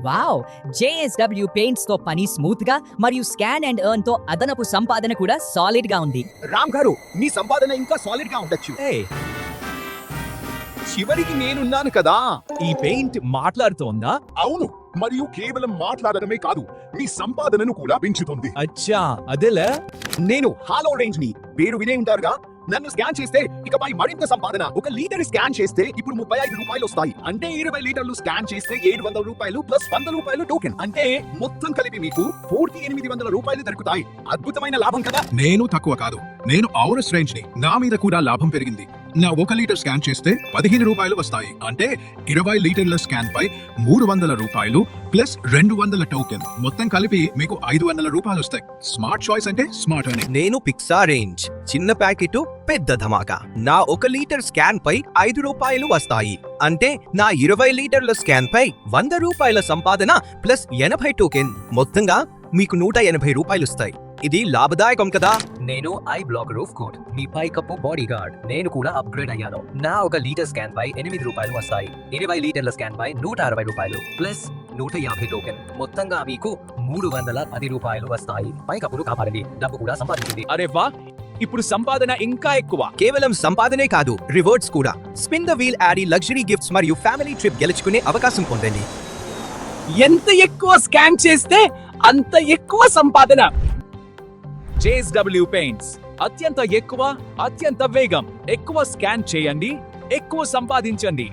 Wow! JSW paints తో పని smooth గా మరియు స్కాన్ అండ్ ఎర్న్ తో అదనపు సంపాదన కూడా సాలిడ్ గా ఉంది. రామ్ గారు, మీ సంపాదన ఇంకా సాలిడ్ గా ఉండొచ్చు. చివరికి నేనున్నాను కదా. ఈ పెయింట్ మాట్లాడుతోందా? అవును, మరియు కేవలం మాట్లాడడమే కాదు, మీ సంపాదనను కూడా పెంచుతుంది. అచ్చా, అదేలా? నేను హాలో రేంజ్ ని పేరు వినే ఉంటారుగా. నన్ను స్కాన్ చేస్తే ఇకపై మరింత సంపాదన. 1 లీటర్ స్కాన్ చేస్తే ఇప్పుడు 35 రూపాయలు వస్తాయి. అంటే 20 లీటర్లు స్కాన్ చేస్తే 700 రూపాయలు ప్లస్ 100 రూపాయలు టోకెన్. అంటే మొత్తం కలిపి మీకు పూర్తి 800 రూపాయలు దొరుకుతాయి. అద్భుతమైన లాభం కదా. నేను తక్కువ కాదు, నేను ఔరస్ రేంజ్ ని. నా మీద కూడా లాభం పెరిగింది. నా 1 లీటర్ స్కాన్ చేస్తే 15 రూపాయలు వస్తాయి. అంటే 20 లీటర్ల స్కాన్ పై 300 రూపాయలు ప్లస్ 200 టోకెన్. మొత్తం కలిపి మీకు 500 రూపాయలు వస్తాయి. స్మార్ట్ చాయిస్ అంటే స్మార్ట్ అని. నేను పిక్సా రేంజ్. చిన్న ప్యాకెట్ పెద్ద ధమాకా. నా 1 లీటర్ స్కాన్ పై 5 రూపాయలు వస్తాయి. అంటే నా 20 లీటర్ల స్కాన్ పై 100 రూపాయల సంపాదన ప్లస్ 80 టోకెన్. మొత్తంగా మీకు 180 రూపాయలు వస్తాయి. ఇది లాభదాయకం కదా. నేను ఐ బ్లాక్ రూఫ్ కోట్, మీ పైకప్పు బాడీ గార్డ్. నేను కూడా అప్గ్రేడ్ అయ్యాను. నా 1 లీటర్ స్కాన్ పై 8 రూపాయలు వస్తాయి. 20 లీటర్ల స్కాన్ పై 160 రూపాయలు ప్లస్ 150 టోకెన్. మొత్తంగా మీకు 310 రూపాయలు వస్తాయి. పైకప్పును కాపాడండి, డబ్బు కూడా సంపాదించింది. అరే వా, ఇప్పుడు సంపాదన ఇంకా ఎక్కువ. కేవలం సంపాదనే కాదు, రివార్డ్స్ కూడా. స్పిన్ ద వీల్ యాడీ లగ్జరీ గిఫ్ట్స్ మరియు ఫ్యామిలీ ట్రిప్ గెలుచుకునే అవకాశం పొందండి. ఎంత ఎక్కువ స్కాన్ చేస్తే అంత ఎక్కువ సంపాదన. JSW పెయింట్స్ అత్యంత ఎక్కువ, అత్యంత వేగం. ఎక్కువ స్కాన్ చేయండి, ఎక్కువ సంపాదించండి.